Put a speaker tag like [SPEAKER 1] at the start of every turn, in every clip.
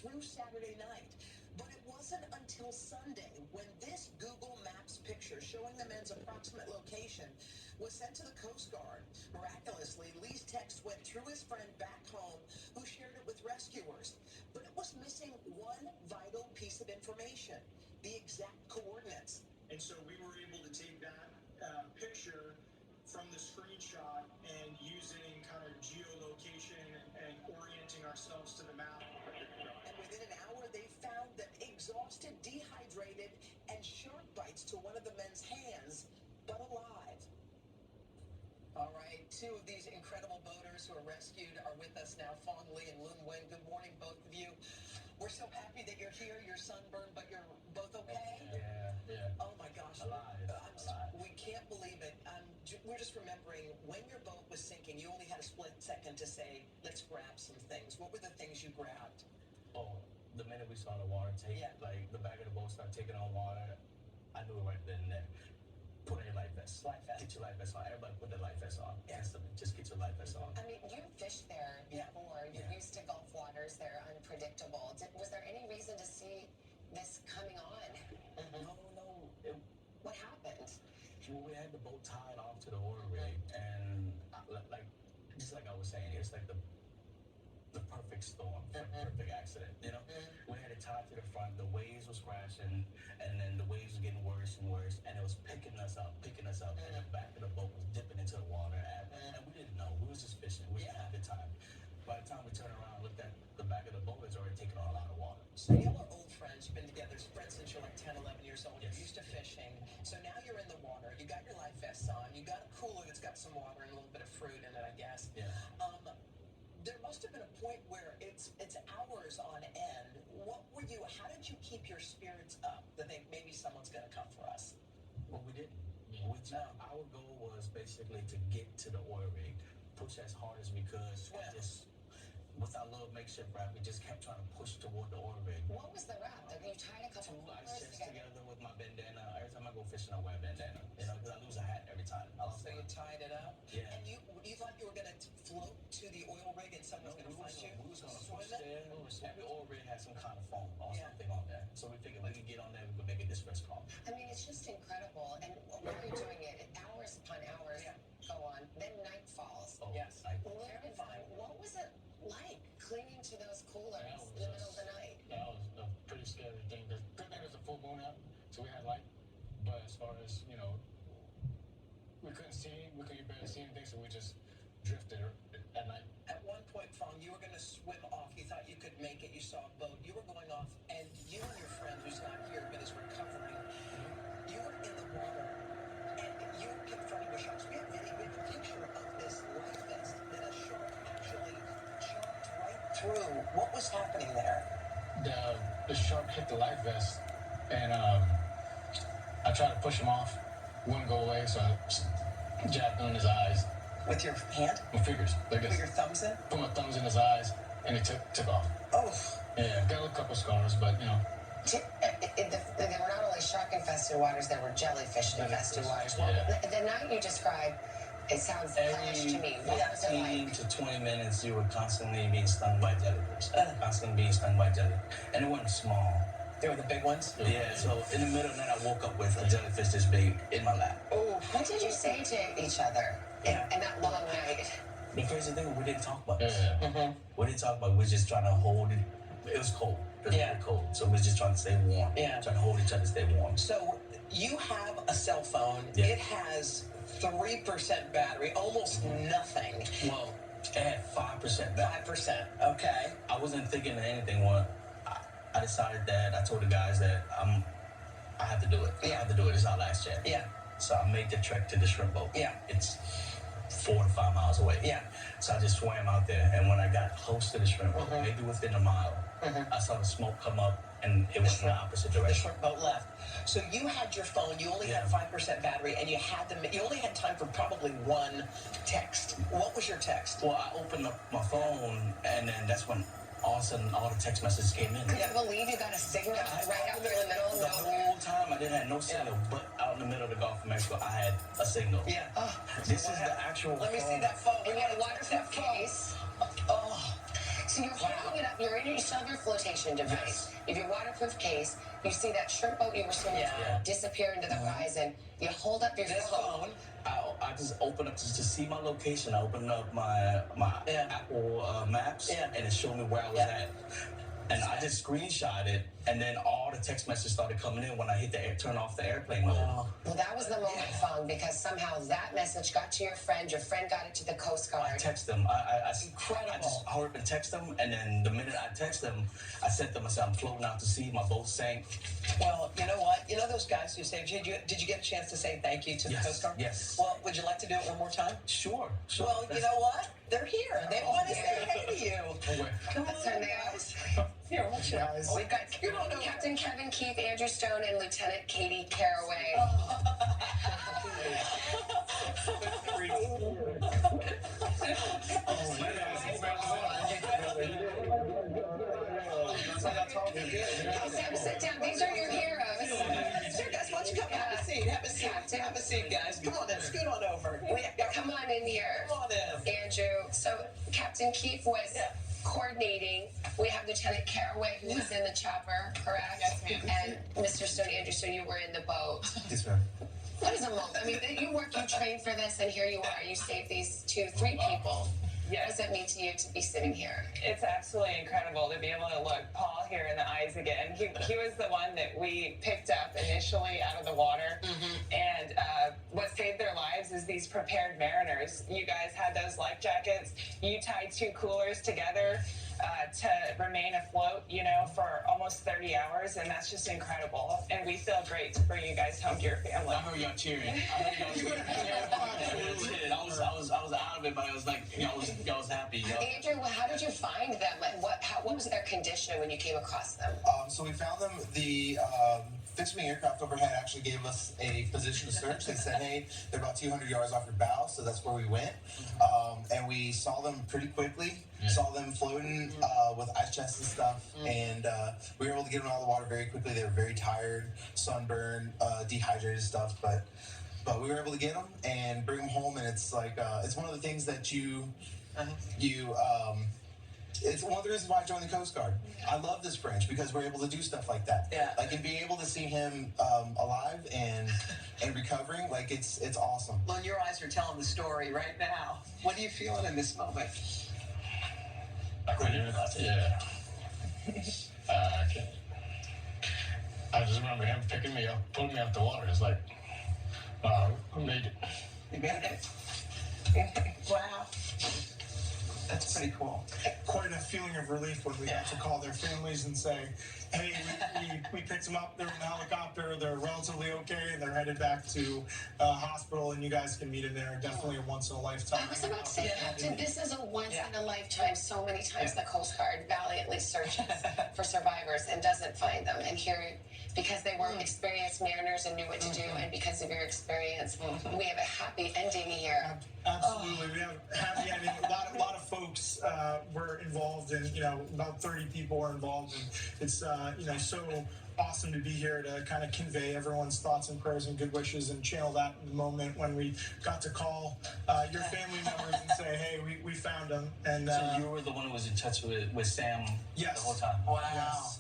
[SPEAKER 1] through Saturday night. But it wasn't until Sunday when this Google Maps picture showing the men's approximate location was sent to the Coast Guard. Miraculously, Lee's text went through his friend back home, who shared it with rescuers. But it was missing one vital piece of information: the exact coordinates.
[SPEAKER 2] And so we were able to take that picture from the screenshot and using kind of geolocation and orienting ourselves to the map.
[SPEAKER 1] And within an hour, they found them exhausted, dehydrated, and shark bites to one of the men's hands, but alive. All right, two of these incredible boaters who are rescued are with us now, Phong Le and Lun Nguyen. Good morning, both of you. We're so happy that you're here. You're sunburned, but you're both okay?
[SPEAKER 3] Yeah.
[SPEAKER 1] Oh my gosh.
[SPEAKER 3] Alive.
[SPEAKER 1] We can't believe it. We're just remembering when your boat was sinking, you only had a split second to say, let's grab some things. What were the things you grabbed?
[SPEAKER 3] Oh, the minute we saw the water take, like the back of the boat start taking on water, I knew it right then and there. Put on your life vest. Get your life vest on. Everybody put their life vest on. Instantly. Just get your life vest on.
[SPEAKER 4] I mean, you fished there before. You're used to Gulf waters. They're unpredictable. Was there any reason to see this coming on?
[SPEAKER 3] No.
[SPEAKER 4] What happened?
[SPEAKER 3] Well, we had the boat tied off to the oil rig, and just like I was saying, it's like the perfect storm, perfect accident. You know, we had it tied to the front. The waves was crashing, and then the waves were getting worse and worse, and it was picking us up, and the back of the boat was dipping into the water, and we didn't know. We was just fishing. We didn't have the time. By the time we turned around and looked at the back of the boat, it's already taken on a lot of water.
[SPEAKER 1] So y'all are old friends. You've been together friends since you're like 10, 11 years old.
[SPEAKER 3] Yes.
[SPEAKER 1] You're used to fishing. So now you're in the water. You got your life vests on. You got a cooler that's got some water and a little bit of fruit in it, I guess.
[SPEAKER 3] Yeah.
[SPEAKER 1] There must have been a point where it's hours on end. How did you keep your spirits up to think maybe someone's going to come for us?
[SPEAKER 3] Well, we didn't. Our goal was basically to get to the oil rig, push as hard as we could, and just with our little makeshift raft, we just kept trying to push toward the oil rig.
[SPEAKER 4] What was the raft? You tied a couple of
[SPEAKER 3] I stitched together with my bandana. Every time I go fishing, I wear a bandana. You know, because I lose a hat every time.
[SPEAKER 1] So you tied it up?
[SPEAKER 3] Yeah.
[SPEAKER 1] And you thought you were going to float to the oil rig and someone was going to find you?
[SPEAKER 3] We was going to push there. Every oil rig had some kind of foam or something on there. So we figured we could get on there, we could make a distress call.
[SPEAKER 4] I mean, it's just incredible. And when you're doing it, hours upon hours go on. Then night falls.
[SPEAKER 3] Oh,
[SPEAKER 1] yes.
[SPEAKER 4] Terrifying. What was it like clinging to those coolers in the middle of the night?
[SPEAKER 5] That was a pretty scary thing. The good thing was a full moon out, so we had light. But as far as, we couldn't barely see anything, so we just drifted at night.
[SPEAKER 1] At one point, Phong, you were going to swim off. You thought you could make it. You saw a boat. You were going off, and you and your friend, who's not here but is recovering, you were in the water, and you were confronting the sharks. We have a picture of this life vest that a shark actually chopped right through. What was happening there?
[SPEAKER 5] The shark hit the life vest, and I tried to push him off. Wouldn't go away, so I jabbed him in his eyes.
[SPEAKER 1] With your hand?
[SPEAKER 5] With fingers. Like
[SPEAKER 1] Put
[SPEAKER 5] this.
[SPEAKER 1] your thumbs in?
[SPEAKER 5] Put my thumbs in his eyes, and it took off.
[SPEAKER 1] Oh.
[SPEAKER 5] Yeah, got a couple scars, but,
[SPEAKER 4] There were not only shark-infested waters, there were jellyfish-infested waters.
[SPEAKER 5] Yeah.
[SPEAKER 4] The night you described, it sounds hellish to me. What was it
[SPEAKER 3] 15
[SPEAKER 4] like?
[SPEAKER 3] to 20 minutes, you were constantly being stung by jellyfish. And it wasn't small.
[SPEAKER 1] They were the big ones?
[SPEAKER 3] Yeah, so in the middle of the night, I woke up with a jellyfish this big in my lap.
[SPEAKER 1] Oh.
[SPEAKER 4] What did you say to each other in that long night?
[SPEAKER 3] The crazy thing, we didn't talk about this.
[SPEAKER 5] yeah.
[SPEAKER 3] We didn't talk about it. We were just trying to hold it. It was cold. It was very cold. So we were just trying to stay warm.
[SPEAKER 1] Yeah.
[SPEAKER 3] Trying to hold each other, stay warm.
[SPEAKER 1] So you have a cell phone.
[SPEAKER 3] Yeah.
[SPEAKER 1] It has 3% battery, almost nothing.
[SPEAKER 3] Well, it had 5% back.
[SPEAKER 1] 5%. Okay.
[SPEAKER 3] I wasn't thinking of anything. When I decided that, I told the guys that I have to do it. I have to do it. It's our last chance.
[SPEAKER 1] Yeah.
[SPEAKER 3] So I made the trek to the shrimp boat.
[SPEAKER 1] Yeah.
[SPEAKER 3] It's 4 to 5 miles away.
[SPEAKER 1] Yeah.
[SPEAKER 3] So I just swam out there, and when I got close to the shrimp boat, maybe within a mile, I saw the smoke come up, and it was in the opposite
[SPEAKER 1] The
[SPEAKER 3] direction.
[SPEAKER 1] shrimp boat left. So you had your phone. You only had 5% battery, and you only had time for probably one text. What was your text?
[SPEAKER 3] Well, I opened up my phone, and then that's when all of a sudden all the text messages came in.
[SPEAKER 4] Could you believe you got a signal right out there in the middle of
[SPEAKER 3] The
[SPEAKER 4] nowhere?
[SPEAKER 3] whole time I didn't have no signal, but out in the middle of the Gulf of Mexico, I had a signal.
[SPEAKER 1] Yeah.
[SPEAKER 3] This is the actual
[SPEAKER 1] Let me
[SPEAKER 3] phone.
[SPEAKER 1] see that phone.
[SPEAKER 4] You had a waterproof case.
[SPEAKER 1] Oh.
[SPEAKER 4] So you're holding it up. You're in your silver flotation device. You have your waterproof case. You see that shrimp boat you were swimming disappear into the horizon. You hold up your phone.
[SPEAKER 3] I just open up to see my location. I opened up my Apple Maps, and it showed me where I was at. And I just screenshot it, and then all the text messages started coming in when I hit turn off the airplane mode.
[SPEAKER 4] Well, that was the moment, Fung, because somehow that message got to your friend got it to the Coast Guard.
[SPEAKER 3] I text them. I
[SPEAKER 4] Incredible.
[SPEAKER 3] just hurry up and text them, and then the minute I text them, I sent them. I said, I'm floating out to sea. My boat sank.
[SPEAKER 1] Well, you know what? You know those guys who saved you? Did you get a chance to say thank you to the Coast Guard?
[SPEAKER 3] Yes.
[SPEAKER 1] Well, would you like to do it one more time?
[SPEAKER 3] Sure.
[SPEAKER 1] Well, you know what? They're here. They want to say hey to you. Come on,
[SPEAKER 4] Turn the
[SPEAKER 1] guys. Here, watch it.
[SPEAKER 4] We've got Captain Kevin Keith, Andrew Stone, and Lieutenant Katie Caraway. Sit down. These are your heroes.
[SPEAKER 1] Sure, guys, why don't you come have a seat? Have a seat. Have a seat, guys. Come on in. Scoot on over.
[SPEAKER 4] Come on in here.
[SPEAKER 1] Come on in.
[SPEAKER 4] Andrew. So Captain Keith was coordinating. We have Lieutenant Caraway, who was in the chopper, correct?
[SPEAKER 1] Yes, ma'am.
[SPEAKER 4] And Mr. Stone, Andrew, so you were in the boat.
[SPEAKER 6] Yes, ma'am.
[SPEAKER 4] What is a moment? I mean, you trained for this, and here you are. You saved these 2-3 people. What does it mean to you to be sitting here?
[SPEAKER 7] It's absolutely incredible to be able to look Paul here in the eyes again. He was the one that we picked up initially out of the water. And what saved their lives is these prepared mariners. You guys had those life jackets. You tied 2 coolers together to remain afloat, for almost 30 hours. And that's just incredible. And we feel great to bring you guys home to your family.
[SPEAKER 3] I heard y'all cheering. I was out of it, but I was like, y'all was happy.
[SPEAKER 4] Andrew, how did you find them? And what was their condition when you came across them?
[SPEAKER 6] So we found them. The fixed wing aircraft overhead actually gave us a position to search. They said, hey, they're about 200 yards off your bow, so that's where we went. And we saw them pretty quickly. Saw them floating with ice chests and stuff, and we were able to get them out of the water very quickly. They were very tired, sunburned, dehydrated stuff, but we were able to get them and bring them home. And it's like it's one of the things that it's one of the reasons why I joined the Coast Guard. I love this branch because we're able to do stuff like that. Like, and being able to see him alive and recovering, like, it's awesome.
[SPEAKER 1] Well, your eyes are telling the story right now. What are you feeling in this moment?
[SPEAKER 5] I just remember him picking me up, pulling me out the water. It's like, wow, we made it.
[SPEAKER 1] You made it? Wow. That's pretty cool.
[SPEAKER 2] Quite a feeling of relief when we got to call their families and say, hey, we picked them up. They're in a helicopter. They're relatively okay. They're headed back to hospital, and you guys can meet them there. Definitely a once-in-a-lifetime.
[SPEAKER 4] I was about to say, Captain, this is a once-in-a-lifetime. So many times the Coast Guard valiantly searches for survivors and doesn't find them. And here, because they were experienced mariners and knew what to do, and because of your experience, we have a happy ending here.
[SPEAKER 2] Absolutely. We have happy ending. A lot of folks were involved, and about 30 people were involved, and it's so awesome to be here to kind of convey everyone's thoughts and prayers and good wishes and channel that in the moment when we got to call your family members and say, hey, we found them. And
[SPEAKER 3] so you were the one who was in touch with Sam the whole time?
[SPEAKER 1] Wow.
[SPEAKER 2] Yes.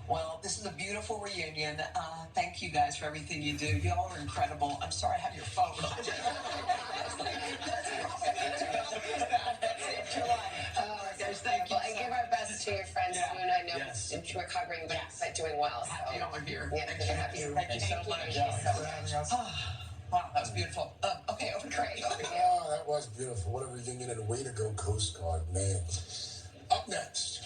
[SPEAKER 1] Well, this is a beautiful reunion. Thank you guys for everything you do. Y'all are incredible. I'm sorry I have your phone.
[SPEAKER 4] Thank you. And give our best to your friend soon. I know it's recovering, but doing well. So.
[SPEAKER 1] Happy y'all are here.
[SPEAKER 4] Yeah,
[SPEAKER 1] Thank you.
[SPEAKER 4] Thank you so much.
[SPEAKER 2] having us.
[SPEAKER 1] Wow, that was beautiful. Okay, over to Craig.
[SPEAKER 8] Oh, that was beautiful. What a reunion and a way to go, Coast Guard, man. Up next.